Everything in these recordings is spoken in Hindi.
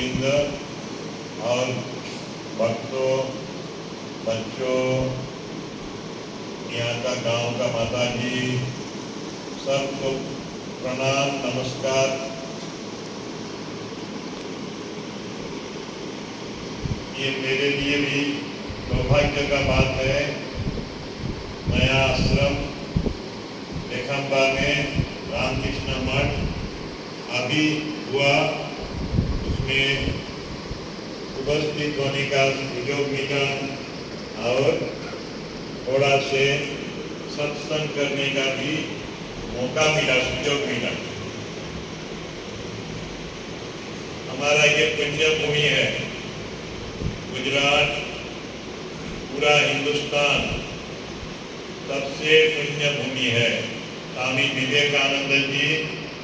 वृंद और भक्तों, बच्चों, यहाँ का गांव का माता जी, सबको प्रणाम नमस्कार। ये मेरे लिए भी सौभाग्य का बात है। नया आश्रम लेखम्बा में रामकृष्ण मठ अभी हुआ, उसमें उपस्थित होने का सुयोग मिला और थोड़ा से सत्संग करने का भी मौका मिला, सुयोग मिला। हमारा ये पुण्य भूमि है, गुजरात, पूरा हिंदुस्तान सबसे पुण्य भूमि है। स्वामी विवेकानंद जी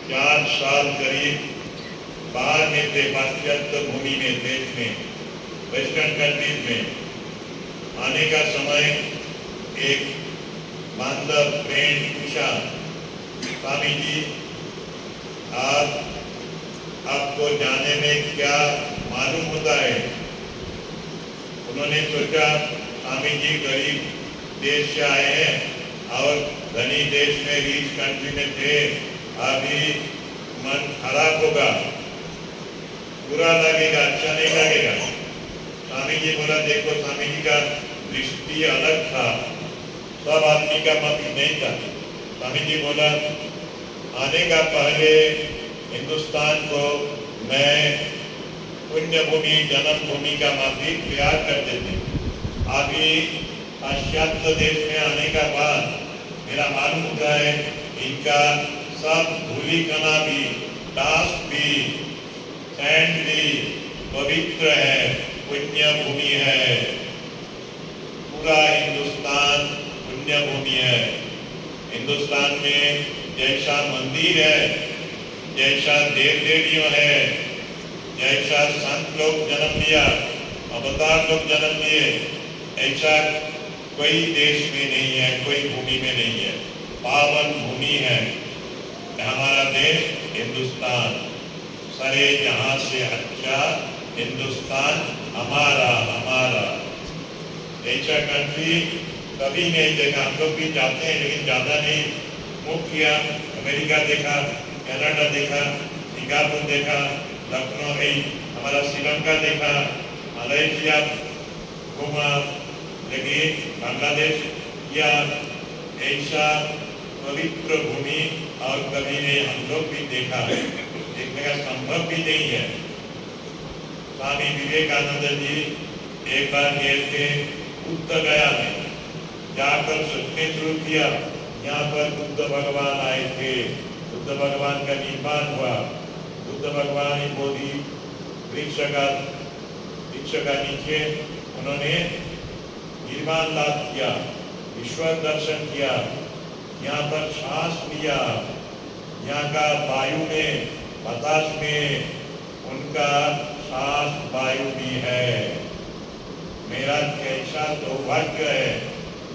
4 साल करीब बाहर में थे, पाश्चात्य भूमि में, देश में, वेस्टर्न कंट्रीज में। आने का समय एक बांधव फ्रेंड पूछा, स्वामी जी आज आपको जाने में क्या मालूम होता है? उन्होंने सोचा स्वामी जी गरीब देश से आए हैं और धनी देश में, रिच कंट्री में थे, अभी मन खराब होगा, बुरा लगेगा, अच्छा नहीं लगेगा। स्वामी जी बोला, देखो स्वामी जी का दृष्टि अलग था, सब आदमी का मत नहीं था। स्वामी जी बोला, आने का पहले हिंदुस्तान को मैं पुण्य भूमि, जन्म भूमि का माफिक प्यार करते थे। अभी पाश्चात्य देश में आने का बाद मेरा मालूम होता है इनका सब धूली कणा भी, दास भी, सैंड भी पवित्र है, पुण्य भूमि है। पूरा हिंदुस्तान पुण्य भूमि है। हिंदुस्तान में जैसा मंदिर है, जैसा देव देवियों है, जैसा संत लोग जन्म लिया, अवतार लोग जन्म लिए, ऐसा कोई देश में नहीं है, कोई भूमि में नहीं है। पावन भूमि है हमारा देश हिंदुस्तान। सारे जहां से अच्छा हिंदुस्तान हमारा हमारा। ऐसा कंट्री कभी नहीं देखा। हम लोग भी जाते हैं लेकिन ज्यादा नहीं। मुख किया, अमेरिका देखा, कनाडा देखा, सिंगापुर देखा, लखनऊ गई, हमारा श्रीलंका देखा, मलेशिया घूमा, लेकिन बांग्लादेश या ऐसा पवित्र भूमि और कभी नहीं हम लोग भी देखा है, देखने का संभव भी नहीं है। स्वामी विवेकानंद जी एक बार गए थे बुद्ध गया में, जाकर सोचने शुरू किया, यहाँ पर बुद्ध भगवान आए थे, बुद्ध भगवान का निर्माण हुआ, बुद्ध भगवान बोधि वृक्ष का नीचे उन्होंने निर्माण लाभ किया, ईश्वर दर्शन किया, यहाँ पर सांस लिया, यहाँ का वायु में, बतास में उनका सांस वायु भी है। मेरा कैसा सौभाग्य है,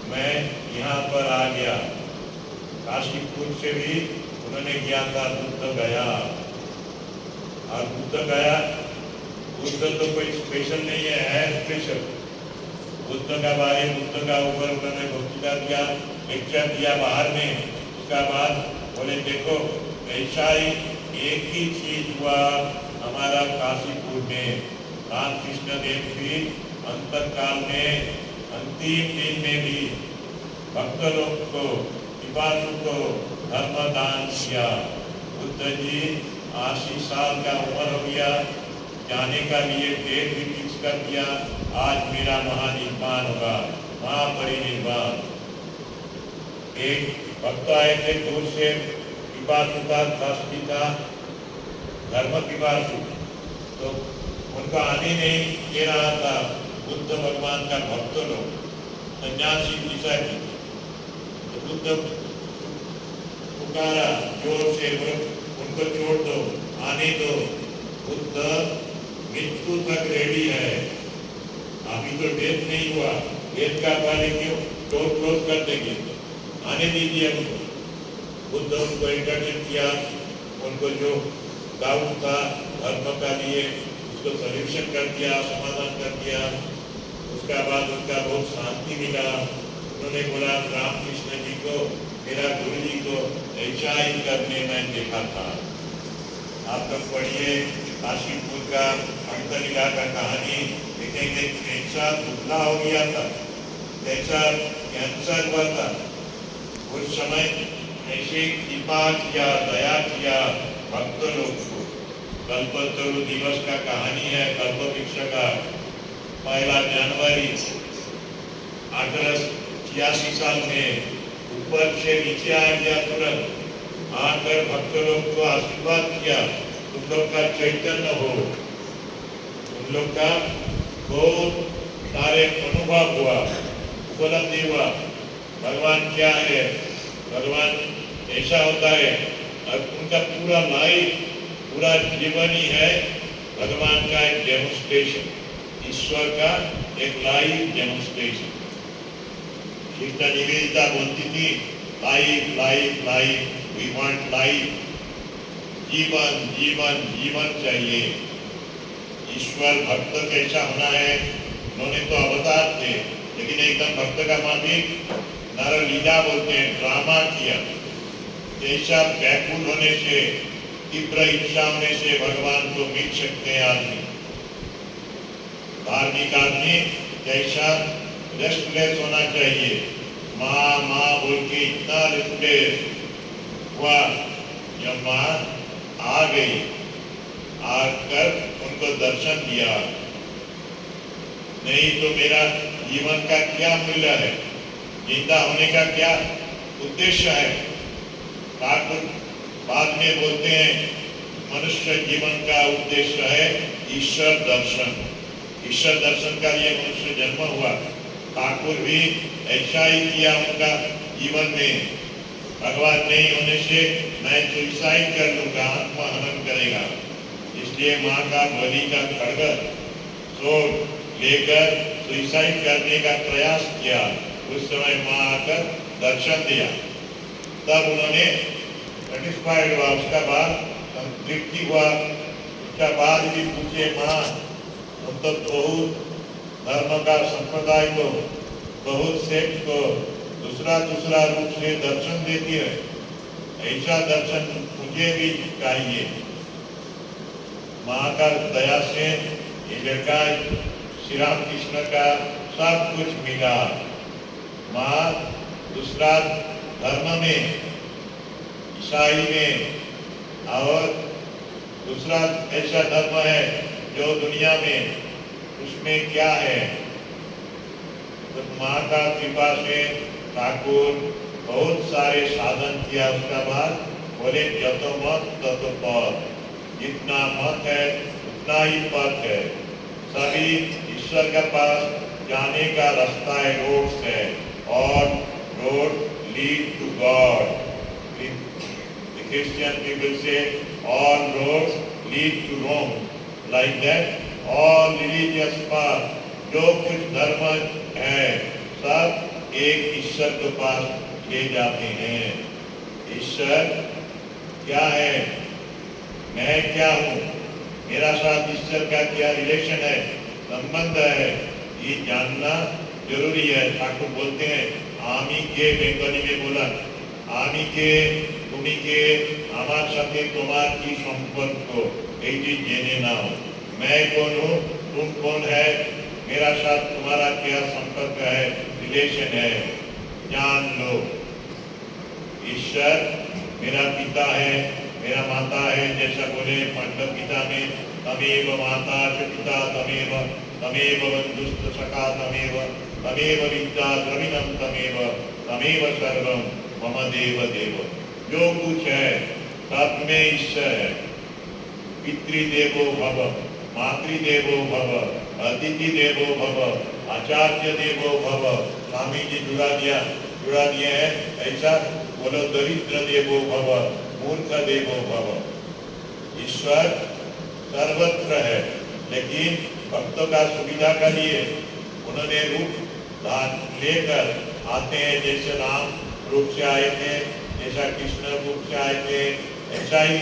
मैं यहाँ पर आ गया। काशीपुर से भी उन्होंने किया था बुद्ध गया, और बुद्ध गया, बुद्ध तो कोई स्पेशल नहीं है स्पेशल। बुद्ध का बारे, बुद्ध का ऊपर उन्होंने भक्तिका दिया, लेक्चर दिया बाहर में। उसका बाद बोले देखो ऐसा ही एक ही चीज हुआ हमारा काशीपुर में। रामकृष्ण देव भी अंतकाल में, अंतिम दिन में भी भक्त लोग को, पिपासु को धर्म दान किया। बुद्ध जी 80 साल का उम्र हो गया, जाने का लिए डेट भी फिक्स कर दिया, आज मेरा महानिर्वाण होगा, महापरिनिर्वाण। एक भक्त आए थे दूर से, पिपासु का शास्त्री था, धर्म पिपासु, तो उनका आने नहीं दे रहा था बुद्ध भगवान का भक्त लोग, सन्यासी दिशा की। तो बुद्ध पुकारा जोर से, उनको छोड़ दो, आने दो। बुद्ध मृत्यु तक रेडी है, अभी तो डेथ नहीं हुआ, डेथ का पहले क्यों डोर क्लोज कर देंगे, आने दीजिए उनको। बुद्ध उनको इंटरव्यू किया, उनको जो डाउट था धर्म का लिए उसको सॉल्यूशन कर दिया, समाधान कर दिया। उसका बाद उनका बहुत शांति मिला। उन्होंने बोला रामकृष्ण जी को, मेरा गुरु जी को ऐसा ही करने में देखा था। आप लोग पढ़िए काशीपुर का अंतलीला का कहानी, देखेंगे कैसा दुबला हो गया था, कैसा कैंसर हुआ था। उस समय ऐसे कृपा किया, दया किया भक्त लोग को। कल्पतरु दिवस का कहानी है, कल्पवृक्ष का 1 जनवरी 1886 साल में ऊपर से नीचे आ गया, तुरंत आकर भक्त लोग को आशीर्वाद किया, उन लोग का चैतन्य हो, उन लोग का बहुत सारे अनुभव हुआ, उपलब्धि हुआ। भगवान क्या है, भगवान ऐसा होता है। और उनका पूरा लाइफ, पूरा जीवन ही है भगवान का एक डेमोन्स्ट्रेशन, ईश्वर का एक लाइव डेमोन्स्ट्रेशन। सिस्टर निवेदिता बोलती थी life life life, we want life, जीवन जीवन जीवन चाहिए। ईश्वर भक्त कैसा होना है, उन्होंने तो अवतार थे, लेकिन एकदम भक्त का माफिक नर लीला बोलते हैं, ड्रामा किया। जैसा व्याकुल होने से, तीव्र इच्छा होने से भगवान को मिल सकते हैं आदमी। धार्मिक आदमी जैसा रेस्टलेस होना चाहिए, माँ माँ बोल के इतना रेस्टलेस हुआ, जब माँ आ गई, आकर उनको दर्शन दिया। नहीं तो मेरा जीवन का क्या मूल्य है, जिंदा होने का क्या उद्देश्य है। ठाकुर बाद में बोलते हैं मनुष्य जीवन का उद्देश्य है ईश्वर दर्शन। ईश्वर दर्शन का लिए मनुष्य जन्म हुआ। ठाकुर भी ऐसा ही किया उनका जीवन में। भगवान नहीं होने से मैं सुसाइड कर लूंगा, आत्महनन करेगा। इसलिए माँ का बलि का खड्ग सोट लेकर सुसाइड करने का प्रयास किया। उस समय माँ आकर दर्शन दिया, तब उन्होंने सेटिस्फाइड हुआ। उसका बाद संतृप्ति हुआ। उसका बाद भी पूछे माँ, मतलब बहुत धर्म का संप्रदाय को, बहुत सेठ को दूसरा दूसरा रूप से दर्शन देती है, ऐसा दर्शन मुझे भी चाहिए। माँ का दया से ये लड़का श्री राम कृष्ण का सब कुछ मिला। माँ दूसरा धर्म में, ईसाई में, और दूसरा ऐसा धर्म है जो दुनिया में, उसमें क्या है। तो माँ का कृपा से ठाकुर बहुत सारे साधन किया। उसका बाद बोले जतो मत ततो पथ, जितना मत है उतना ही पथ है। सभी ईश्वर के पास जाने का रास्ता है, रोड्स है, और road lead to God. Christian people say all roads lead to Rome. Like that, all religious path, जो कुछ धर्म है, सब एक ईश्वर के पास ले जाते हैं। ईश्वर क्या है, मैं क्या हूँ, मेरा साथ ईश्वर का क्या रिलेशन है, संबंध है, ये जानना जरूरी है। ठाकुर बोलते हैं आमी के, बेंगली में बोला आमी के, তুমি কে, আমার সাথে তোমার কি সম্পর্ক, এইটি জেনে নাও। मैं कौन हूँ, तुम कौन है, मेरा साथ तुम्हारा क्या संपर्क है, रिलेशन है, जान लो। ईश्वर मेरा पिता है, मेरा माता है। जैसा बोले पांडव गीता में, तमेव माता च पिता तमेव, तमेव बंधुश्च सखा तमेव, तमेव विद्या द्रविणम तमेव, तमेव सर्वम मम देव देव। जो कुछ है सब में ईश्वर है। पितृदेवो भव, मातृदेवो भव, अतिथि देवो भव, आचार्य देवो भव। स्वामी जी जुड़ा दिए हैं ऐसा बोलो, दरिद्र देवो भव, मूर्ख देवो भव। ईश्वर सर्वत्र है, लेकिन भक्तों का सुविधा के लिए उन्होंने रूप लेकर आते हैं। जैसे राम रूप से आए थे, जैसा कृष्ण रूप से आए थे, ऐसा ही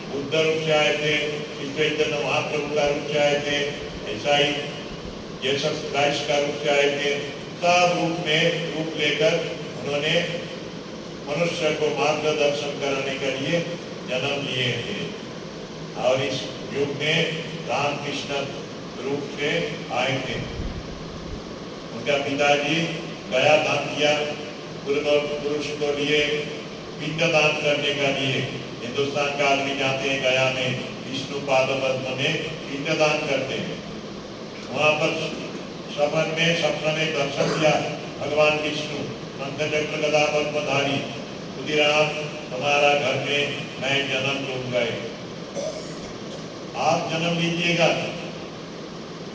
बुद्ध रूप से आए थे, इस चैतन्य महाप्रभु का रूप से आए थे, ऐसा ही जीसस क्राइस्ट का रूप से आए थे। सब रूप लेकर उन्होंने मनुष्य को मार्गदर्शन कराने के लिए जन्म लिए थे। और इस युग में रामकृष्ण रूप से आए थे। उनका पिताजी गया दान किया, पुरुष को लिए पिंड दान करने का लिए हिंदुस्तान का आदमी जाते हैं, गया में विष्णु पाद पद्म में पिंड दान करते हैं। वहाँ पर सपन में दर्शन दिया भगवान विष्णु शंखचक्र गदा पद्मधारी, खुदीराम हमारा घर में मैं जन्म लूंगा, आप जन्म लीजिएगा।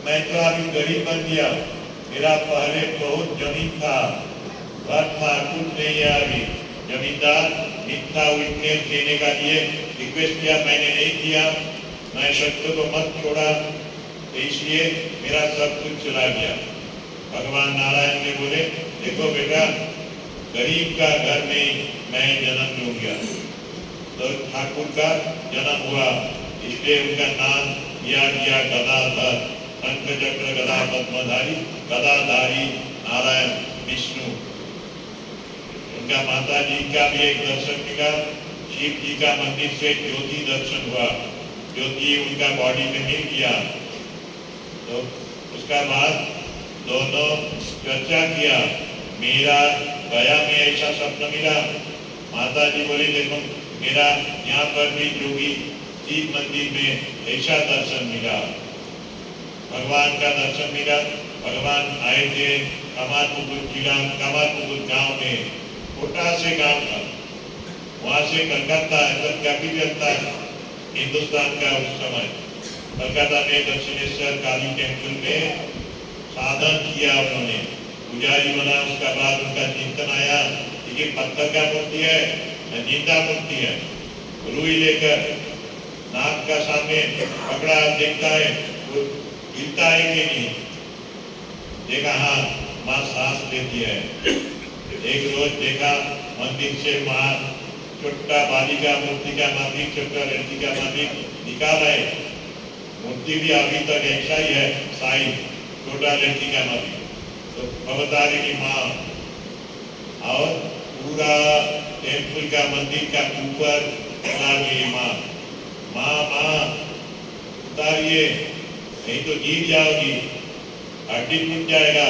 मैं तो अभी गरीब बन गया, मेरा पहले बहुत जमीन था, घर था, कुछ नहीं है। अभी जमींदार मिथ्या विटनेस देने का लिए रिक्वेस्ट किया, मैंने नहीं किया, मैं सत्य को मत छोड़ा, इसलिए मेरा सब कुछ चला गया। भगवान नारायण ने बोले, देखो बेटा, गरीब का घर में मैं जन्म लूंगा। तो ठाकुर का जन्म हुआ, इसलिए उनका नाम दिया गया गदाधर, शंखचक्र गदा पद्मधारी, गदाधारी नारायण विष्णु। उनका माता जी का भी एक दर्शन मिला, शिव जी का मंदिर से ज्योति दर्शन हुआ, ज्योति उनका बॉडी में मिल गया। तो उसका बाद दोनों चर्चा किया, मेरा गया में ऐसा स्वप्न मिला। माता जी बोली, देखो मेरा यहाँ पर भी जोगी शिव मंदिर में ऐसा दर्शन मिला, भगवान का दर्शन मिला। भगवान आए थे कमारपुकुर जिला, कमारपुकुर गांव में, छोटा से गांव था, वहां से कलकत्ता कैपिटल था हिंदुस्तान का उस समय। कलकत्ता में दक्षिणेश्वर काली टेम्पल में साधन किया उन्होंने, पुजारी बना। उसका बाद उनका चिंतन आया, ये पत्थर का मूर्ति है, जिंदा मूर्ति है। रुई लेकर नाक का सामने पकड़ा, देखता है वो हिलता है कि नहीं, देखा हाँ माँ सांस लेती है। एक रोज देखा मंदिर से माँ छोटा बालिका मूर्ति का माफिक, छोटा लड़की का माफिक निकाला है। मूर्ति भी अभी तक ऐसा ही है, साई छोटा लड़की का माफिक। तो अवतारी की माँ और पूरा टेम्पल का मंदिर का ऊपर बना गई माँ, माँ माँ उतारिए नहीं तो गिर जाओगी, हड्डी टूट जाएगा।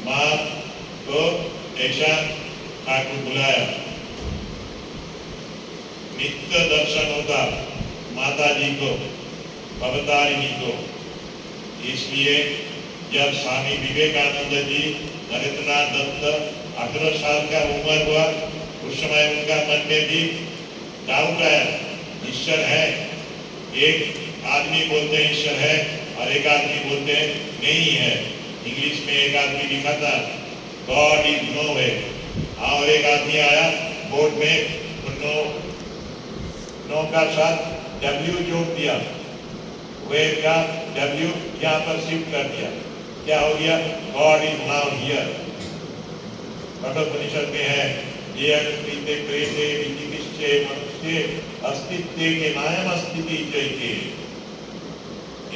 माँ को ऐसा ठाकुर बुलाया, नित्य दर्शन होता माता जी को, अवतारिणी को। इसलिए जब स्वामी विवेकानंद जी नरेंद्रनाथ दत्त 18 साल का उम्र हुआ, उस समय उनका मन में भी डाउट आया, ईश्वर है। एक आदमी बोलते हैं ईश्वर है और एक आदमी बोलते हैं नहीं है। इंग्लिश में एक आदमी लिखा था गॉड इज नो वे, और एक आदमी आया बोर्ड में नो का साथ डब्ल्यू जोड़ दिया, वे का डब्ल्यू यहाँ पर शिफ्ट कर दिया, क्या हो गया, God is now here. Kathopanishad में है, ये अस्तित्व प्रेते विचिकित्से मनुष्य अस्तित्व के नायम अस्तित्व चाहिए।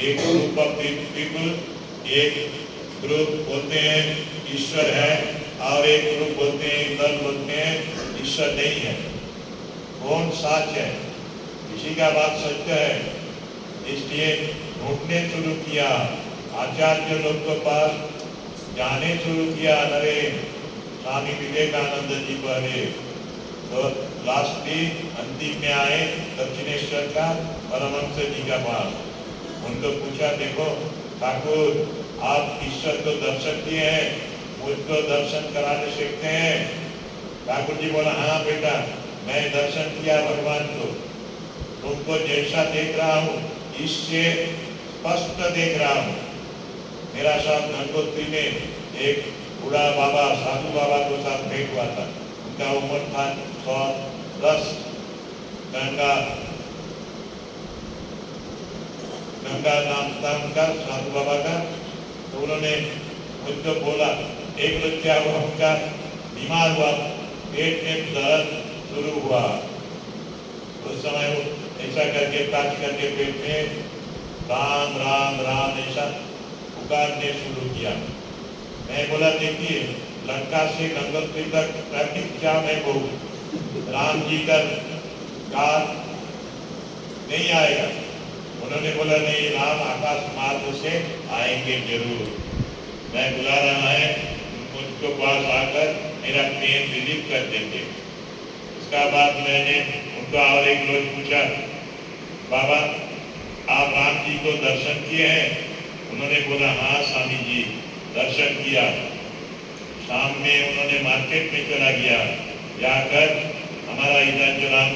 एक ग्रुप ऑफ पीपल, एक ग्रुप बोलते हैं ईश्वर है और एक ग्रुप बोलते हैं, दल बोलते हैं ईश्वर नहीं है। कौन सच है? किसी का बात सत्य है। इसलिए ढूंढने शुरू किया, आचार्य लोग के पास जाने शुरू किया। अरे स्वामी विवेकानंद जी पहले, तो लास्टली अंतिम में आए दक्षिणेश्वर का परमहंस जी का पास। उनको पूछा, देखो ठाकुर आप ईश्वर को दर्शन दिए हैं, मुझको दर्शन कराने सीखते हैं। ठाकुर जी बोला, हाँ बेटा मैं दर्शन किया भगवान को, तुमको जैसा देख रहा हूँ इससे स्पष्ट देख रहा हूँ। मेरा साथ गंगोत्री में एक बूढ़ा बाबा, साधु बाबा को साथ भेंट हुआ था। उनका उम्र था 110। गंगा नाम था उनका, साधु बाबा का। तो उन्होंने मुझको बोला, एक रोज क्या हुआ, उनका बीमार हुआ, पेट में दर्द शुरू हुआ। उस समय वो ऐसा करके टच करके पेट में राम राम राम ऐसा पुकारने शुरू किया। मैं बोला देखिए लंका से गंगोत्री तक ट्रैफिक क्या मैं बोलूं, राम जी का काल नहीं आएगा। उन्होंने बोला नहीं, राम आकाश मार्ग से आएंगे जरूर। मैं बुला रहा है, मुझको पास आकर मेरा पेन रिलीव कर देंगे। उसका बाद मैंने उनको और एक रोज पूछा, बाबा आप राम जी को दर्शन किए हैं? उन्होंने बोला हाँ स्वामी जी दर्शन किया। शाम में उन्होंने मार्केट में चला गया, जाकर हमारा इधर जो राम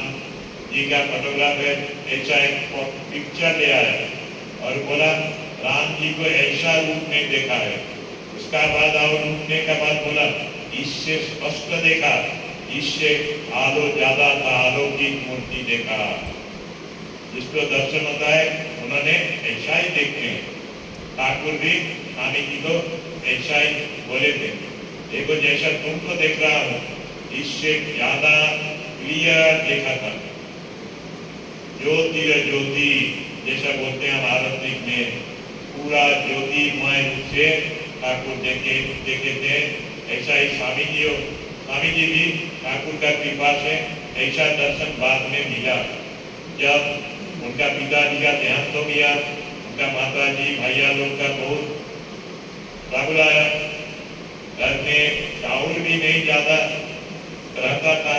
जी का फोटोग्राफ है ऐसा एक पिक्चर ले आया और बोला राम जी को ऐसा रूप नहीं देखा है। उसका बाद और उठने का बाद बोला इससे स्पष्ट देखा, इससे आलो ज्यादा था, अलौकिक मूर्ति देखा। जिसको दर्शन होता है उन्होंने ऐसा ही देखते हैं। ठाकुर भी स्वामी जी को ऐसा ही बोले थे, देखो जैसा तुमको देख रहा हूँ इससे ज्यादा क्लियर देखा था। ज्योति ज्योति जैसा बोलते हैं भारत में, पूरा ज्योतिमय रूप से ठाकुर देखे थे। ऐसा ही स्वामी जी भी ठाकुर का कृपा से ऐसा दर्शन बाद में मिला। जब उनका पिताजी का देहांत हो गया, उनका माता जी भैया लोग का बहुत राहुल आया, घर में चावल भी नहीं ज्यादा रहता था।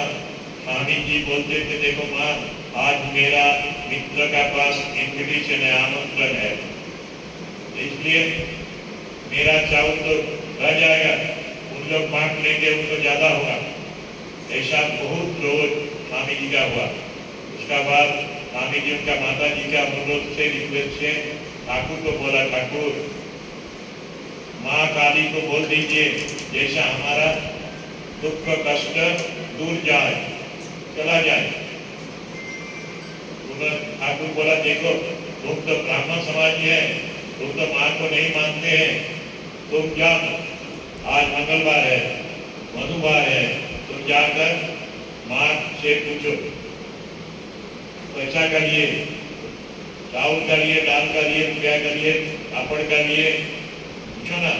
स्वामी जी बोलते थे देखो माँ आज मेरा मित्र का पास इन्विटेशन है, आमंत्रण है, इसलिए मेरा चावल तो रह जाएगा, उन लोग बांट लेंगे उनको ज्यादा होगा। ऐसा बहुत रोज स्वामी जी का हुआ। उसका बाद स्वामी जी उनका माता जी का अनुरोध से रिक्वेस्ट से ठाकुर को बोला, ठाकुर माँ काली को बोल दीजिए जैसा हमारा दुख कष्ट दूर जाए, चला जाए। ठाकुर बोला देखो तुम तो ब्राह्मण समाज है, तुम तो माँ को नहीं मानते हैं, तुम जाओ, आज मंगलवार है, मधुवार है, तुम जाकर माँ से पूछो। तो ऐसा करिए, चावल का लिए, दाल का लिए, क्या करिए, पापड़ का लिए, पूछो ना।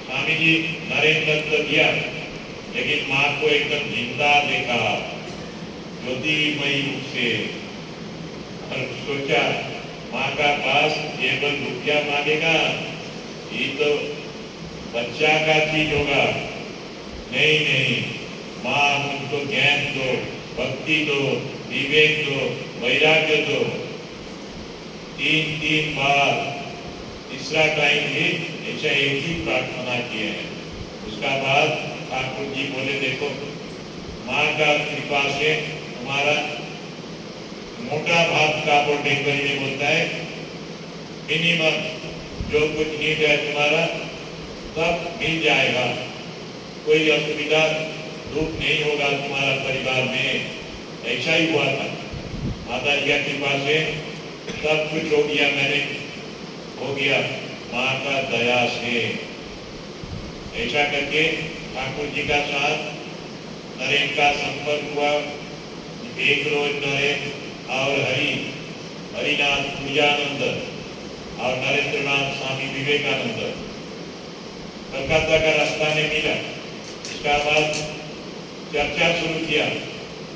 स्वामी जी नरेंद्र तो दिया, लेकिन माँ को एकदम जिंदा देखा ज्योतिमयी रूप से, और सोचा माँ का पास केवल रुपया मांगेगा ये तो बच्चा का चीज होगा। नहीं नहीं, माँ मुझको ज्ञान दो, भक्ति दो, विवेक दो, वैराग्य दो। तीन बार, तीसरा टाइम भी ऐसा एक ही प्रार्थना किए हैं। उसका बाद ठाकुर जी बोले देखो माँ का कृपा से तुम्हारा मोटा भात का डेंगरी में बोलता है मिनिमम जो कुछ नीड है तुम्हारा सब मिल जाएगा, कोई असुविधा दुख नहीं होगा तुम्हारा परिवार में। ऐसा ही हुआ था। माता जी की कृपा से सब कुछ हो गया, मैंने हो गया माँ का दया से। ऐसा करके ठाकुर जी का साथ नरेन का संपर्क हुआ। एक रोज नरेन और हरिनाथ पूजानंद और नरेंद्रनाथ स्वामी विवेकानंद कलकत्ता का रास्ता में मिला। इसका बाद चर्चा शुरू किया,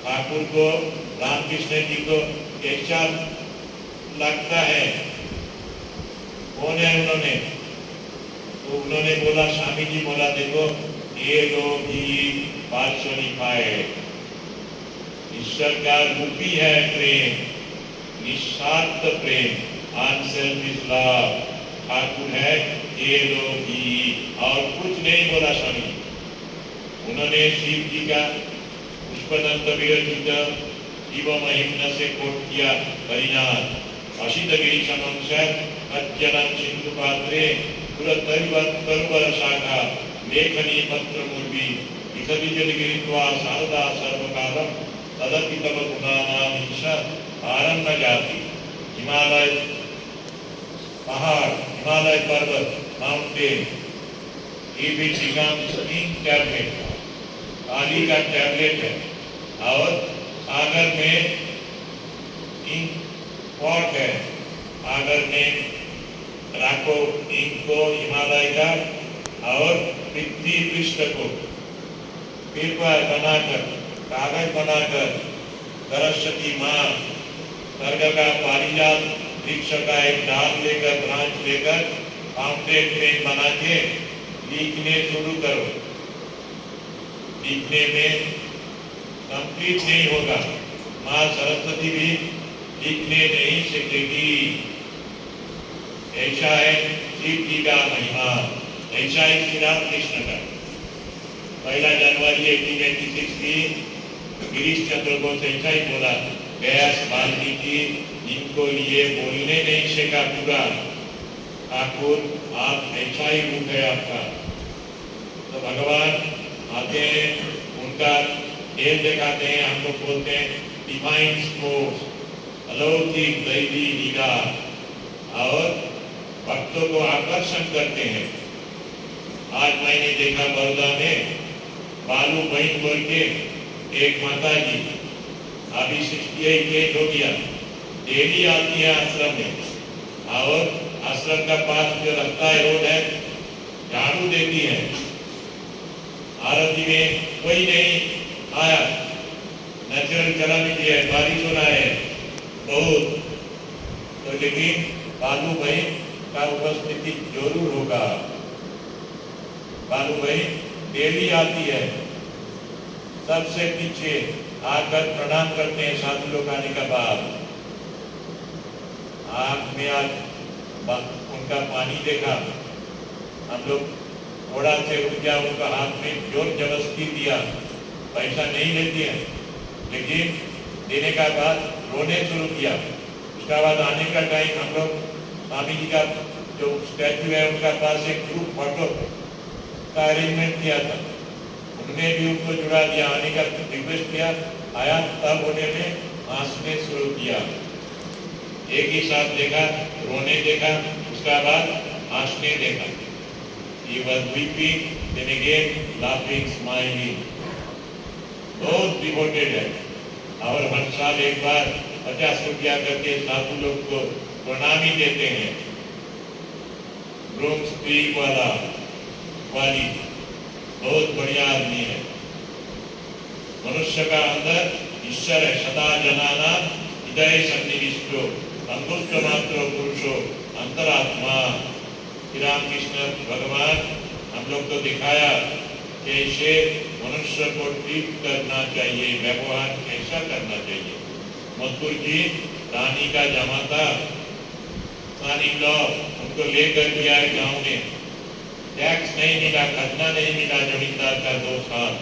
ठाकुर को रामकृष्ण जी को कैसा लगता है, कौन है उन्होंने। तो उन्होंने बोला, स्वामी जी बोला देखो ये लोग ही पार्श्वनिकाय, ईश्वर का रूपी है प्रेम, निस्वार्थ प्रेम, अनसेल्फिश लव। ठाकुर है ये लोग ही, और कुछ नहीं बोला स्वामी। उन्होंने शिव जी का पुष्पदंत विरचित शिव महिम्न से कोट किया हरिनाथ अशित गिरी समंसर अज्जनम सिंधु पात्रे तरुवर शाखा लेखनी पत्र मूर्ति इकति जल गिरित्वा शारदा सर्वकालम तदपि तव गुणानाम ईशा आरंभ जाति। हिमालय पहाड़, हिमालय पर्वत, माउंटेन, ये भी स्किन टैबलेट, पानी का टैबलेट है। और सागर में इंक पॉट है, आगर में राखो इंक को हिमालय का और पृथ्वी पृष्ठ को पेपर बनाकर कागज बनाकर सरस्वती माँ स्वर्ग का पारिजात वृक्ष का एक डाल लेकर ब्रांच लेकर फाउंटेन पेन बना के लिखने शुरू करो। लिखने में कंप्लीट नहीं होगा, माँ सरस्वती भी लिखने नहीं सीखेगी। ऐसा है शिव जी का महिमा, ऐसा है श्री राम कृष्ण का। 1 जनवरी 1886 की गिरीश चंद्र को ऐसा ही बोला, व्यास वाल्मीकि इनको लिए बोलने नहीं सीखा पूरा, ठाकुर आप ऐसा ही रूप है आपका। तो भगवान आते हैं, उनका खेल दिखाते हैं, हम लोग बोलते हैं डिवाइन स्पोर्ट्स, अलौकिक दैवी लीला, और भक्तों को आकर्षण करते हैं। आज मैंने देखा बड़ौदा में बालू बहन बोल के एक माता जी अभी 68 एज हो गया, डेली आती है आश्रम में, और आश्रम का पास जो रास्ता है रोड है झाड़ू देती है। आरती में कोई नहीं आया, नेचुरल कैलामिटी है, बारिश हो रहा है बहुत, तो लेकिन बालू बहन का उपस्थिति जरूर होगा। बालू बहन डेली आती है, सबसे पीछे आकर प्रणाम करते हैं साधु लोग आने का बाद। आँख में आज उनका पानी देखा, हम लोग थोड़ा से रुक गया, उनका हाथ में जोर जबरदस्ती दिया, पैसा नहीं लेती है, लेकिन देने का बाद रोने शुरू किया। उसके बाद आने का टाइम हम लोग स्वामी जी का जो स्टैचू है उनका पास एक ग्रुप फोटो का अरेंजमेंट किया था, उनने भी उनको जुड़ा दिया, आने का रिक्वेस्ट किया, आया, तब उन्होंने हंसने शुरू किया। एक ही साथ देखा, रोने देखा, उसका बाद हंसने देखा। He was weeping, then again laughing, smiling. बहुत डिवोटेड है, और हर साल एक बार 50 रुपया करके साधु लोग को प्रणामी देते हैं। ब्रूम स्पीक वाली बहुत बढ़िया आदमी है। मनुष्य का अंदर ईश्वर है, सदा जनाना हृदय सन्निविष्टो अंगुष्ठ मात्र पुरुषो अंतरात्मा। श्री रामकृष्ण भगवान हम लोग को दिखाया कैसे मनुष्य को ट्रीट करना चाहिए, व्यवहार कैसा करना चाहिए। मथुर जी रानी का जमाता, रानी लॉ उनको लेकर गया गांव में, टैक्स नहीं मिला, खतना नहीं मिला जमींदार का 2 साल,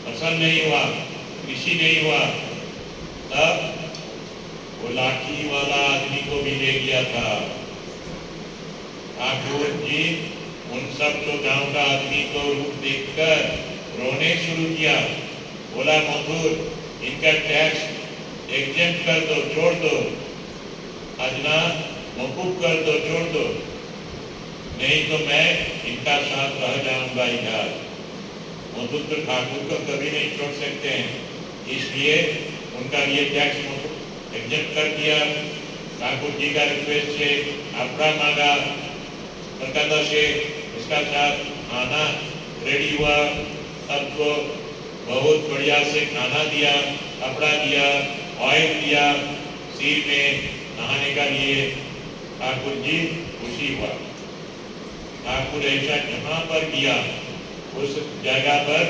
फसल नहीं हुआ, कृषि नहीं हुआ, तब वो लाठी वाला आदमी को भी ले गया था। ठाकुर जी उन सब तो गांव का आदमी को रूप देखकर रोने शुरू किया, बोला मधुर इनका टैक्स एग्जेम्प्ट कर दो, छोड़ दो, खजना मौकूफ कर दो, छोड़ दो, नहीं तो मैं इनका साथ रह जाऊंगा इधर। मधुर तो ठाकुर को कभी नहीं छोड़ सकते हैं, इसलिए उनका ये टैक्स एग्जेम्प्ट कर दिया। ठाकुर जी का रिक्वेस्ट से अपना मांगा, कलकत्ता से उसका साथ खाना रेडी हुआ, सबको बहुत बढ़िया से खाना दिया, कपड़ा दिया, ऑयल दिया, सिर में नहाने का लिए। ठाकुर जी खुशी हुआ। ठाकुर ऐसा जहाँ पर किया उस जगह पर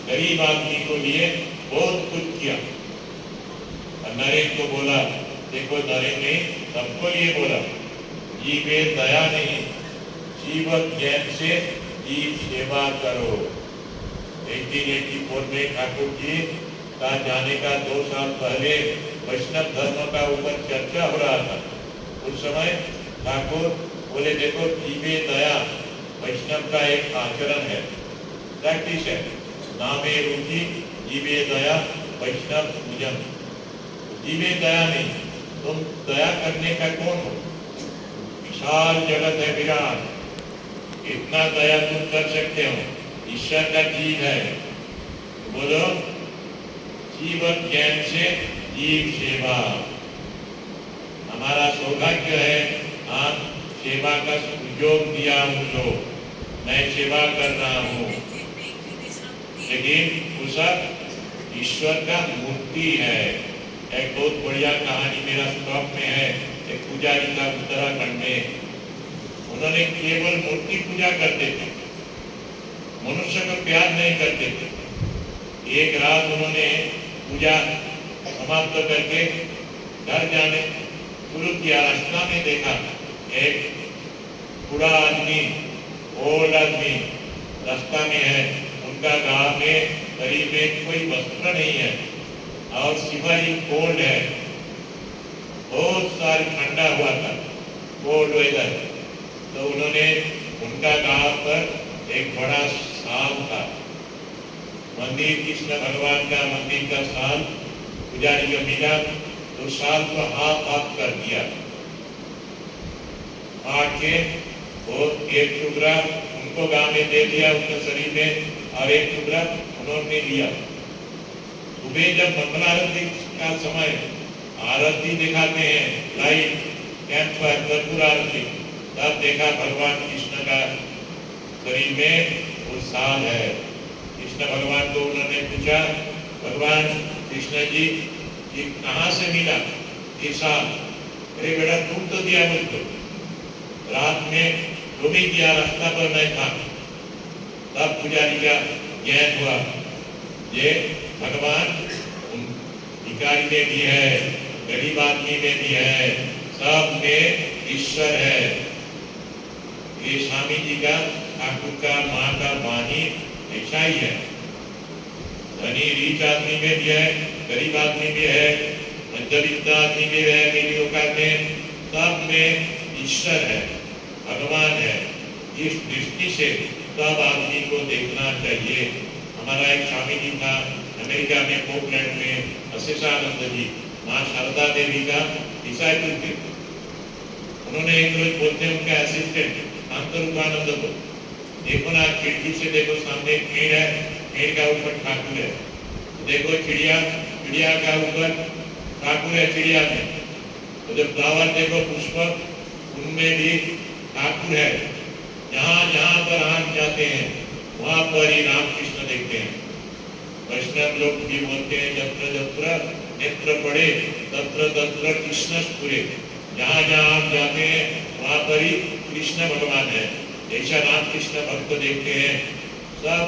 गरीब आदमी को लिए बहुत कुछ किया। नरेंद्र को बोला, देखो नरेंद्र ने सबको ये बोला, जीवे दया नहीं, जीवक ज्ञान से जीव सेवा करो। 1884 में ठाकुर जी का जाने का 2 साल पहले वैष्णव धर्म का ऊपर चर्चा हो रहा था। उस समय ठाकुर बोले, देखो जीवे दया वैष्णव का एक आचरण है, प्रैक्टिस है, नामे रुचि जीवे दया वैष्णव पूजन। जीवे दया नहीं, तुम दया करने का कौन हो? विशाल जगत है विराट, इतना दया तुम कर सकते हो, ईश्वर का जीव है। बोलो जीवन ज्ञान से जीव सेवा। हमारा सौभाग्य है, आप सेवा का सुयोग दिया मुझको, मैं सेवा कर रहा हूँ। लेकिन वो सब ईश्वर का मूर्ति है। एक बहुत बढ़िया कहानी मेरा स्टॉक में है। एक पुजारी था उत्तराखंड में, उन्होंने केवल मूर्ति पूजा करते थे, मनुष्य को प्यार नहीं करते थे। एक रात उन्होंने पूजा समाप्त करके घर जाने शुरू किया। रास्ता में देखा एक बूढ़ा आदमी, ओल्ड आदमी रास्ता में है। उनका गांव में शरीर में कोई वस्त्र नहीं है और सिवाय कोल्ड है, बहुत सारी ठंडा हुआ था, कोल्ड वेदर। तो उन्होंने उनका गांव पर एक बड़ा साल था, मंदिर, कृष्ण भगवान का मंदिर का साल पुजारी को मिला, तो साल को हाथ हाथ कर दिया, काट के वो एक टुकड़ा उनको गांव में दे दिया उनके शरीर में, और एक टुकड़ा उन्होंने लिया। सुबह जब मंगल आरती का समय आरती दिखाते हैं, लाइट कैंप पर कर्पूर आरती, तब देखा भगवान कृष्ण का शरीर में वो साल है। कृष्ण भगवान को उन्होंने पूछा, भगवान कृष्ण जी ये कहाँ से मिला ये साल? अरे बेटा तुम तो दिया मुझको, रात में तुम ही दिया, रास्ता पर मैं था। तब पुजारी का ज्ञान हुआ, ये भगवान भिखारी में भी है, गरीब आदमी में भी है, सब में ईश्वर है। ये स्वामी जी का, ठाकुर का, माँ का वाणी ऐसा ही है। धनी रीच आदमी में भी है, गरीब आदमी भी है, मध्यवित्त आदमी में है, मेरी औकात में, सब में ईश्वर है, भगवान है। इस दृष्टि से सब आदमी को देखना चाहिए। हमारा एक स्वामी जी था अमेरिका में, पोर्टलैंड में, अशेषानंद जी, माँ शारदा देवी का डिसाइपल थे। उन्होंने एक रोज बोलते हैं उनके असिस्टेंट शांतरूपानंद को, देखो ना खिड़की से देखो, सामने एक पेड़ है, पेड़ का ऊपर ठाकुर है, देखो चिड़िया, चिड़िया का ऊपर ठाकुर है चिड़िया में, तो जब फ्लावर देखो पुष्प, उनमें भी ठाकुर है। जहाँ जहाँ पर हम जाते हैं वहाँ पर ही रामकृष्ण देखते हैं। वैष्णव लोग भी बोलते हैं, जत्र जत्र नेत्र पड़े तत्र तत्र कृष्ण स्फुरे। जहाँ जहाँ हम जाते हैं वहाँ पर ही कृष्ण भगवान है। ऐसा रामकृष्ण भक्त देखते हैं, सब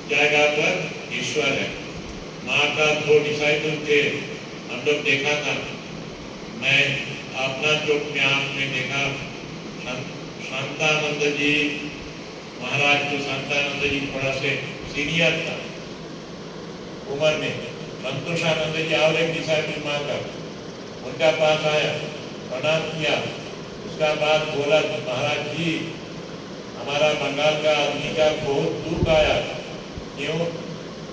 जगह पर ईश्वर है। माँ का 2 डिसाइपल थे, हम लोग देखा था, मैं अपना चौक में आँख में देखा, शांतानंद जी महाराज, जो शांतानंद जी थोड़ा से सीनियर था उम्र में, संतोषानंद जी और एक डिसाइपल माँ का, उनका पास आया, प्रणाम किया। उसका बाद बोला, महाराज जी हमारा बंगाल का आदमी का बहुत दुख आया, क्यों?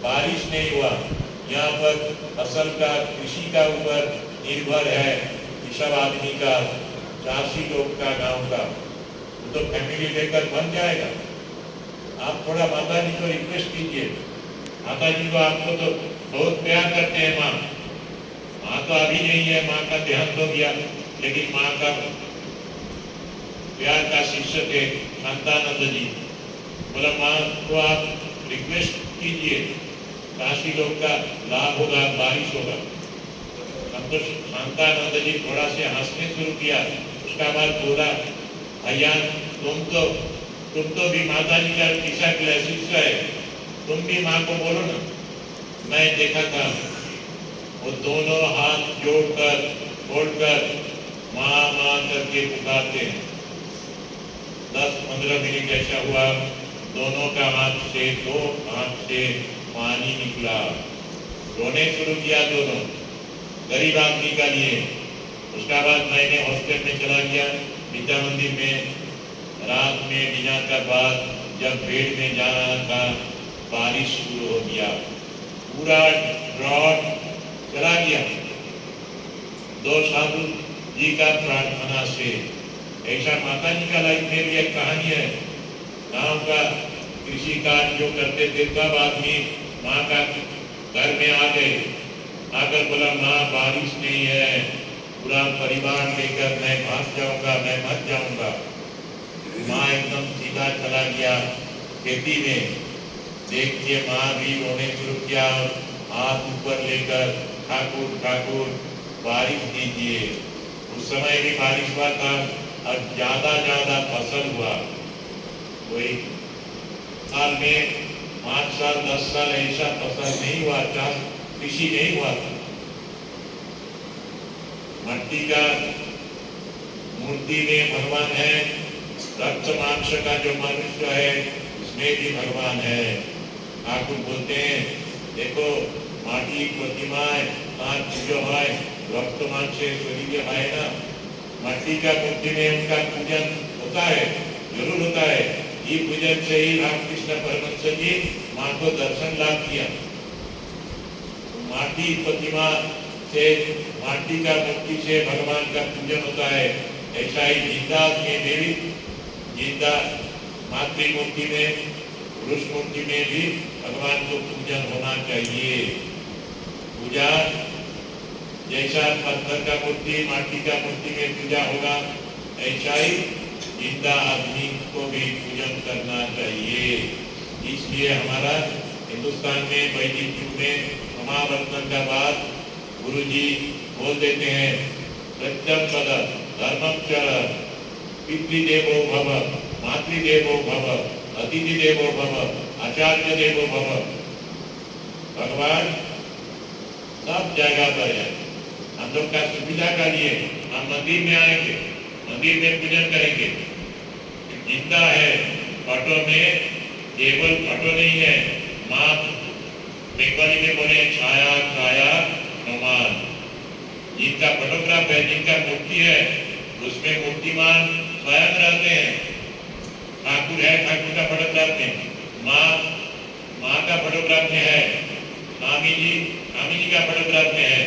बारिश नहीं हुआ, यहाँ पर फसल का, कृषि का ऊपर निर्भर है ये सब आदमी का, 80 लोग का गांव का, तो फैमिली लेकर बन जाएगा। आप थोड़ा माता जी को रिक्वेस्ट कीजिए, माता जी को आपको तो बहुत प्यार करते हैं माँ, माँ तो अभी नहीं है, माँ का देहांत हो गया, लेकिन माँ का प्यार का शिष्य थे शांतानंद जी। बोला माँ को आप रिक्वेस्ट कीजिए, 80 लोग का लाभ होगा, बारिश होगा। तो शांतानंद जी थोड़ा से हंसने शुरू किया। उसका बाद बोला, भैया तुम तो भी माता जी का डिसाइपल शिष्य है, तुम भी माँ को बोलो ना। मैं देखा था वो दोनों हाथ जोड़कर बोलकर माँ माँ करके पुकारते हैं। 10-15 मिनट ऐसा हुआ, दोनों का हाथ से, 2 हाथ से पानी निकला, रोने शुरू किया दोनों, गरीब आदमी का लिए। उसका बाद मैंने हॉस्टल में चला गया, विद्या मंदिर में। रात में डिनर का बाद जब बेड में जा रहा था, बारिश शुरू हो गया, पूरा ड्रॉट चला गया। 2 साधु जी का प्रार्थना से। ऐसा माता जी का लाइफ में भी एक कहानी है। गांव का कृषि कार्य जो करते थे, तब आदमी माँ का घर में आ गए, आकर बोला माँ बारिश नहीं है, पूरा परिवार लेकर मैं भाग जाऊंगा, मैं मर जाऊंगा। माँ एकदम सीधा चला गया खेती में। देखिए माँ भी रोने शुरू किया, हाथ ऊपर लेकर ठाकुर ठाकुर बारिश दीजिए। उस समय भी बारिश हुआ था और ज्यादा फसल हुआ। कोई साल में 5 साल 10 साल ऐसा फसल नहीं हुआ, कृषि नहीं हुआ था। मट्टी का मूर्ति में भगवान है, रक्त मांस का जो मनुष्य है उसमें भी भगवान है। ठाकुर बोलते हैं देखो माटी प्रतिमाएं जो है रक्त मांस से शरीर है ना, मट्टी का मूर्ति में उनका पूजन होता है, जरूर होता है। ये पूजन से ही रामकृष्ण परमहंस जी माँ को दर्शन लाभ किया। माटी प्रतिमा से, माटी का मूर्ति से भगवान का पूजन होता है। ऐसा ही जिंदा में भी, जिंदा मातृ मूर्ति में, पुरुष मूर्ति में भी भगवान को पूजन होना चाहिए। पूजा जैसा पत्थर का मूर्ति, माटी का मूर्ति में पूजा होगा, ऐसा ही जिंदा आदमी को भी पूजन करना चाहिए। इसलिए हमारा हिंदुस्तान में वैदिक युग में समावर्तन का बाद गुरु जी बोल देते हैं सत्यम पद धर्मम चर पितृदेवो भव मातृदेवो भव अतिथि देवो भव आचार्य देवो भव। भगवान सब जगह पर है। हम लोग का सुविधा का लिए हम मंदिर में आएंगे, मंदिर में पूजन करेंगे। जिंदा है, फोटो में केवल फोटो नहीं है। माँ बंगाली में बोले छाया छाया नमान। जिनका फोटोग्राफ है, जिनका मूर्ति है, उसमें मूर्तिमान स्वयं रहते हैं। ठाकुर है, ठाकुर का फोटोग्राफ में, माँ का फोटोग्राफ में है, स्वामी जी का फोटोग्राफ में है।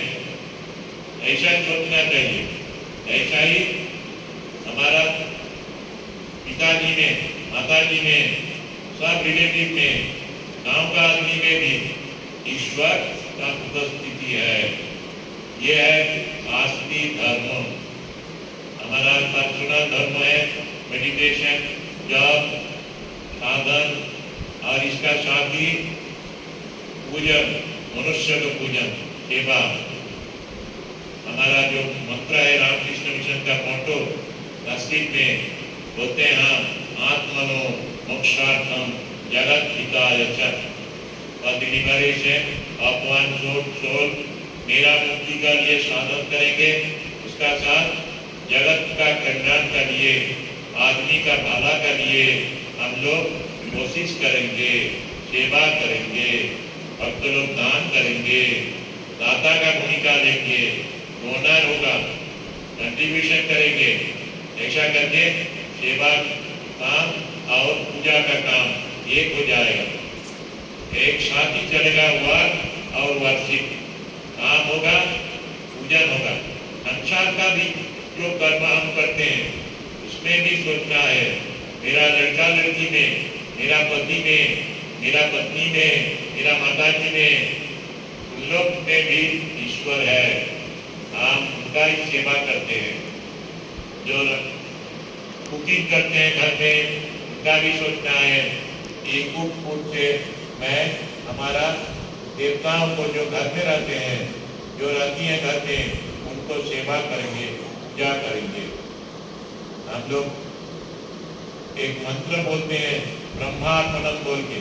ऐसा सोचना चाहिए। ऐसा ही हमारा पिताजी में, माताजी में, सब रिलेटिव में, गांव का आदमी में भी ईश्वर का उपस्थिति है। ये है असली धर्म। हमारा पर्सनल धर्म है मेडिटेशन, जप, साधन और इसका साथ ही पूजन, मनुष्य को पूजन, सेवा। हमारा जो मंत्र है रामकृष्ण मिशन का मोटो नासिक में बोलते हैं हाँ आत्मनो मोक्षार्थम जगत हिताय च। अपवान सोल मेरा मुक्ति का लिए साधन करेंगे, उसका साथ जगत का कल्याण का लिए, आदमी का भला का लिए हम लोग कोशिश करेंगे, सेवा करेंगे, भक्त लोग दान करेंगे, दाता का भूमिका लेंगे, डोनर होगा, कंट्रीब्यूशन करेंगे। ऐसा करके सेवा काम और पूजा का काम एक हो जाएगा, एक साथ ही चलेगा। वार और वार्षिक काम होगा, पूजन होगा। संसार का भी जो कर्म हम करते हैं उसमें भी सोचना है मेरा लड़का लड़की में, मेरा पति में, मेरा पत्नी में, मेरा माताजी में, उन लोग में भी ईश्वर है। हम उनका ही सेवा करते हैं। जो कुकिंग करते हैं घर में, उनका भी सोचना है कि कुक फूड से मैं हमारा देवताओं को जो घर में रहते हैं, जो रहती हैं घर में, उनको सेवा करेंगे, पूजा करेंगे। हम लोग एक मंत्र बोलते हैं ब्रह्मार्पणम बोल के,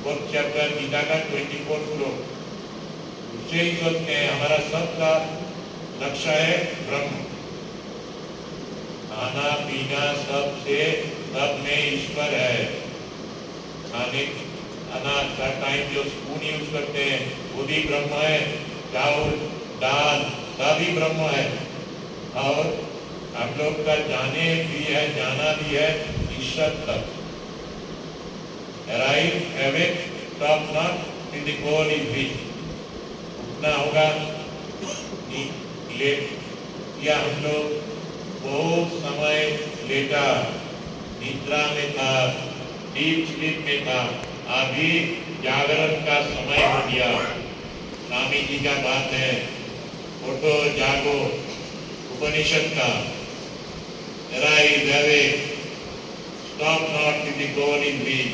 फोर्थ चैप्टर गीता का 24 श्लोक। उससे ही सोचते हैं हमारा सबका लक्ष्य है ब्रह्म। खाना पीना सब में ईश्वर है। खाना का टाइम जो स्पून यूज करते हैं वो भी ब्रह्म है, चावल दाल सभी ब्रह्म है। और हम लोग का जाने भी है, जाना भी है ईश्वर तक। Arrive, awake, stop not, in the goal is reached. उठना होगा, या हम लोग बहुत समय लेटा, निद्रा में था, डीप स्लीप में था, अभी जागरण का समय हो गया। स्वामी जी का बात है, उठो जागो, उपनिषद का rise away, stop not with the goal in reach,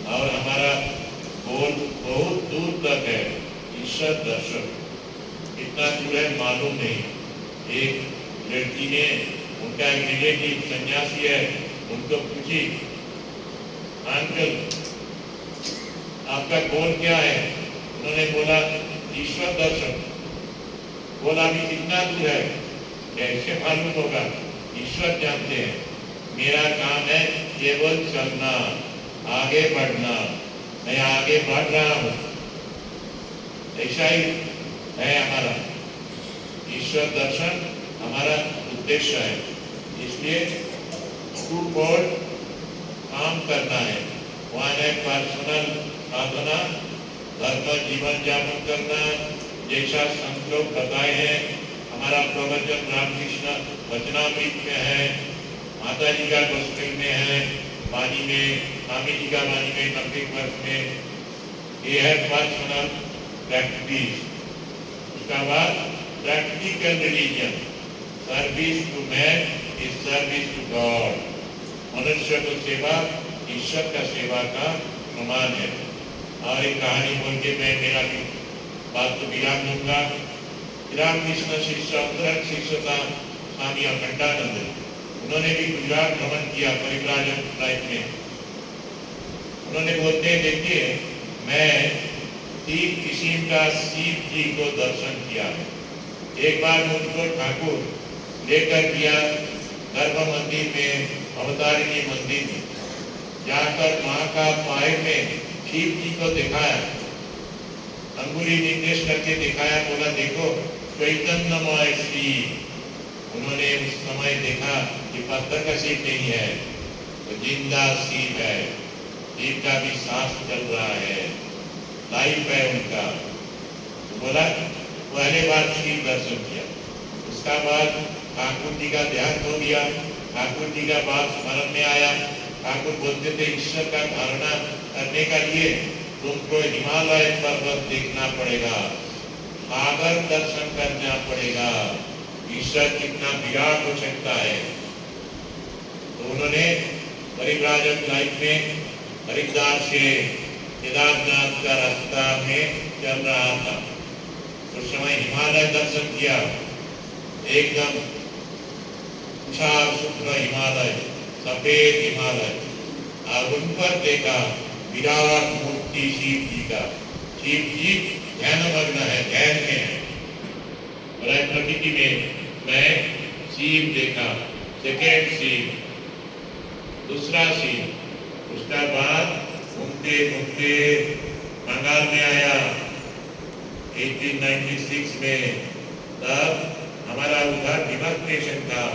और हमारा गोल बहुत दूर तक है, ईश्वर दर्शन। कितना दूर है मालूम नहीं। एक लड़की ने, उनका एक रिलेटिव सन्यासी है, उनको पूछी, अंकल आपका गोल क्या है? उन्होंने बोला ईश्वर दर्शन। बोला अभी कितना दूर है? कैसे मालूम होगा? ईश्वर जानते हैं। मेरा काम है केवल चलना, आगे बढ़ना, मैं आगे बढ़ रहा हूँ। ऐसा ही है हमारा ईश्वर दर्शन, हमारा उद्देश्य है। इसलिए टू गोल काम करना है। वन है पर्सनल साधना, धर्म जीवन यापन करना, जैसा संत लोग बताए हैं। हमारा प्रवचन रामकृष्ण वचनामृत में है, माता जी का गोस्पेल में है, वाणी में, स्वामी जी का वाणी में 90 वर्ष में। ये है पर्सनल प्रैक्टिस। उसका बाद practical religion, service to man is service to God. मनुष्य को सेवा ईश्वर का सेवा का समान है। और एक कहानी बोल के मैं मेरा भी बात को विराम दूंगा। रामकृष्ण शिष्य अंतरंग शिष्य था स्वामी अखंडानंद, उन्होंने भी गुजरात भ्रमण किया परिव्राजक लाइफ में। उन्होंने बोलते हैं, देखिए मैं 3 किस्म का शिव जी को दर्शन किया। एक बार मुझको ठाकुर लेकर गया गर्भ मंदिर में, अवतारिणी मंदिर में जाकर माँ का पाए में शिव जी को दिखाया, अंगुली निर्देश करके दिखाया, बोला देखो चैतन्यमय शिव। उन्होंने उस समय देखा कि पत्थर का शिव नहीं है, तो जिंदा शिव है, शिव का भी सांस चल रहा है, लाइफ है उनका। तो बोला पहले बार शिव दर्शन किया। उसका बाद ठाकुर जी का ध्यान हो गया, ठाकुर जी का बात स्मरण में आया। ठाकुर बोलते थे ईश्वर का धारणा करने का लिए तुमको हिमालय पर्वत देखना पड़ेगा, सागर दर्शन करना पड़ेगा, ईश्वर कितना विराट हो सकता है। तो उन्होंने परिव्राजक लाइफ में हरिद्वार से केदारनाथ का रास्ता में चल रहा था, उस समय हिमालय दर्शन किया। एकदम विशाल शुभ्र हिमालय, सफेद हिमालय, और उन पर देखा विराट मूर्ति शिव जी का। शिव जी ध्यानमग्न है, ध्यान में है। प्रकृति में मैं शिव देखा, सेकेंड शिव, दूसरा शिव। उसका बाद घूमते घूमते बंगाल में आया 1896 में। तब हमारा उधर डिमार्केशन था,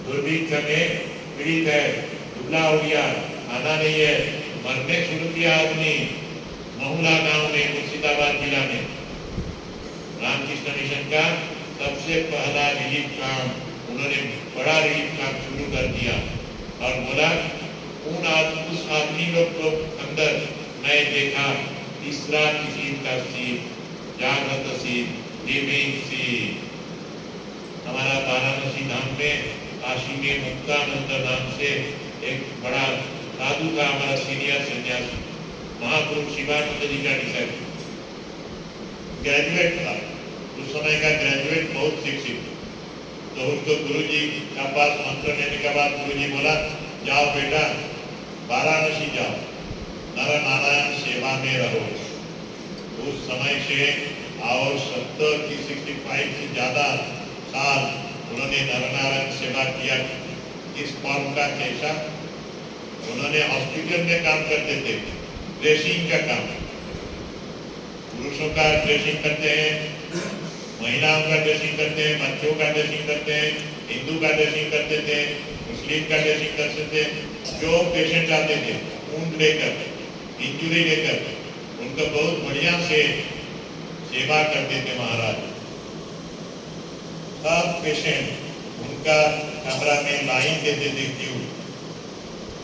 दुर्भिक्ष में पीड़ित है, दुबला हो गया, खाना नहीं है, मरने शुरू किया आदमी। महुला गांव में मुर्शिदाबाद जिला में रामकृष्ण मिशन का सबसे पहला रिलीफ काम, उन्होंने बड़ा रिलीफ काम शुरू कर दिया और बोला उस आदमी लोग को अंदर मैं देखा तीसरा किसी का शिव, जागृत शिव, लिविंग शिव। हमारा वाराणसी धाम में, काशी में मुक्तानंद नाम से एक बड़ा साधु था, हमारा सीनियर सन्यासी, महापुरुष शिवानंद जी का डिसाइपल, ग्रेजुएट था उस समय का, ग्रेजुएट बहुत शिक्षित। तो उसको गुरुजी का पास मंत्र लेने के बाद गुरुजी बोला जाओ बेटा वाराणसी जाओ, नर नारायण सेवा में रहो। उस समय से और 70 की 65 से ज्यादा साल उन्होंने नरनारायण सेवा किया। इस फॉर्म का कैसा, उन्होंने हॉस्पिटल में काम करते थे, ड्रेसिंग का काम, पुरुषों का ड्रेसिंग करते हैं, महिलाओं का ड्रेसिंग करते हैं, बच्चों का ड्रेसिंग करते हैं, हिंदू का ड्रेसिंग करते थे, मुस्लिम का ड्रेसिंग करते थे। जो पेशेंट आते थे ऊंट लेकर, इंजुरी लेकर, उनको बहुत बढ़िया से सेवा करते थे महाराज। सब पेशेंट उनका कमरा में लाइन देते थे, क्यों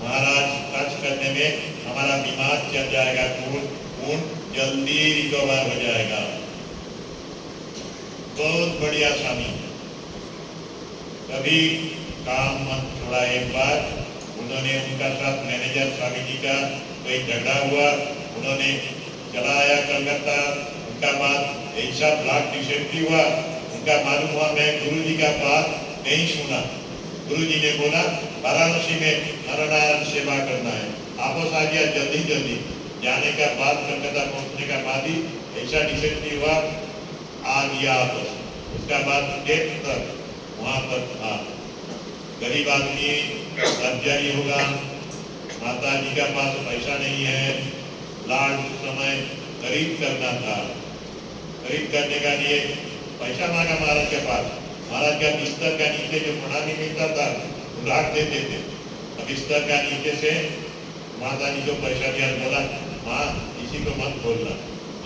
महाराज टच करने में हमारा दिमाग चल जाएगा, खून जल्दी रिकवर हो जाएगा। बहुत बढ़िया स्वामी। कभी काम मत छोड़ा। एक बार उन्होंने उनका साथ मैनेजर स्वामी जी का कोई झगड़ा हुआ, उन्होंने चला आया कलकत्ता। उनका बात ऐसा ब्लॉक डिसेंट्री हुआ, उनका मालूम हुआ मैं गुरु जी का बात नहीं सुना। गुरु जी ने बोला वाराणसी में नारायण सेवा करना है। आपस आ गया जल्दी जल्दी। जाने का बाद कलकत्ता पहुंचने का बाद ही ऐसा डिसेंट्री हुआ, आ गया आपस। उसका बाद डेट तक वहां पर था। गरीब आदमी सर्जरी होगा, माता जी का पास पैसा नहीं है, लाड समय खरीद करना था। खरीद करने का लिए पैसा मांगा महाराज के पास। महाराज का बिस्तर का नीचे जो प्रणामी मिलता था वो रख देते थे। अब बिस्तर का नीचे से माता जी को पैसा दिया, बोला माँ किसी को मत बोलना।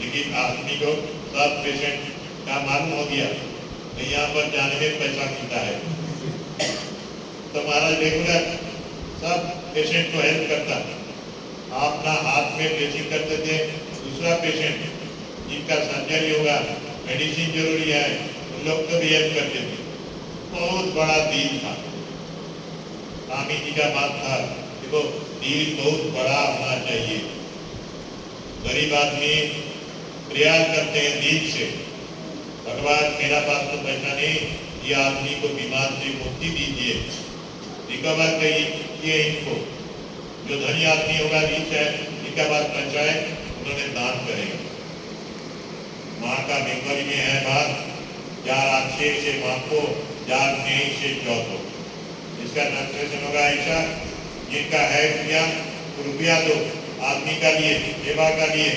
लेकिन आदमी को सब पेशेंट का मालूम हो गया तो यहाँ पर जाने में पैसा मिलता है। तो महाराज रेगुलर सब पेशेंट को हेल्प करता। अपना हाथ में ड्रेसिंग करते थे। दूसरा पेशेंट जिनका सर्जरी होगा, मेडिसिन जरूरी है, उन लोग को भी हेल्प करते थे। बहुत बड़ा दिल था स्वामी जी का बात था। देखो दिल बहुत बड़ा होना चाहिए। गरीब आदमी प्रयास करते हैं दिल से, भगवान मेरा पास तो पैसा नहीं, ये आदमी को बीमार से मुक्ति दीजिए, रिकवर करिए इनको। जो धनी आदमी होगा रीच है, इनका बात पहुंचाए, उन्होंने दान करेगा। माँ का बेंगली में है बात, जार अच्छे से माँ को, जार नहीं से चौथो। इसका ट्रांसलेशन होगा ऐसा, जिनका है रुपया रुपया दो आदमी का लिए, सेवा का लिए,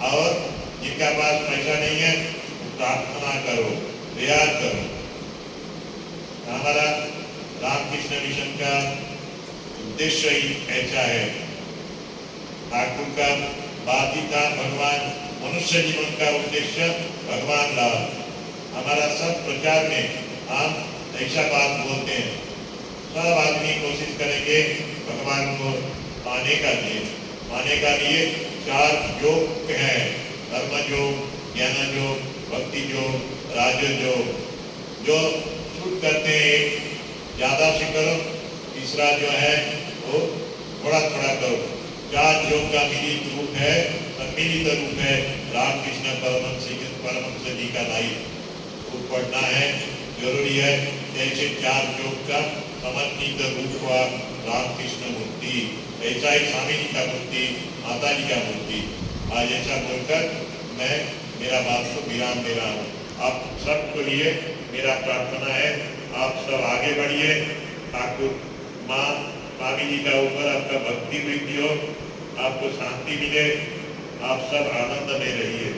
और जिनका पास पैसा नहीं है प्रार्थना करो, प्रयास करो। हमारा रामकृष्ण मिशन का उद्देश्य ही ऐसा है। ठाकुर का बात ही था भगवान, मनुष्य जीवन का उद्देश्य भगवान लाभ। हमारा सब प्रचार में हम ऐसा बात बोलते हैं, सब आदमी कोशिश करेंगे भगवान को पाने का लिए। चार योग हैं, कर्म योग, ज्ञान योग, भक्ति योग, राजयोग योग। जो शुरू करते हैं ज्यादा से करो, तीसरा जो है वो थोड़ा थोड़ा करो। चार योग का मिलित रूप है, सम्मिलित रूप है रामकृष्ण परमहंस जी का लाइफ वो पढ़ना है, जरूरी है। जैसे चार योग का समन्वित रूप हुआ रामकृष्ण मूर्ति, ऐसा ही स्वामी जी का मूर्ति, माता जी का मूर्ति। आज ऐसा बोलकर मैं मेरा बात को विराम दे रहा हूँ। आप सबके लिए मेरा प्रार्थना है, आप सब आगे बढ़िए। ठाकुर माँ स्वामी जी का ऊपर आपका भक्ति वृद्धि हो, आपको शांति मिले, आप सब आनंद में रहिए।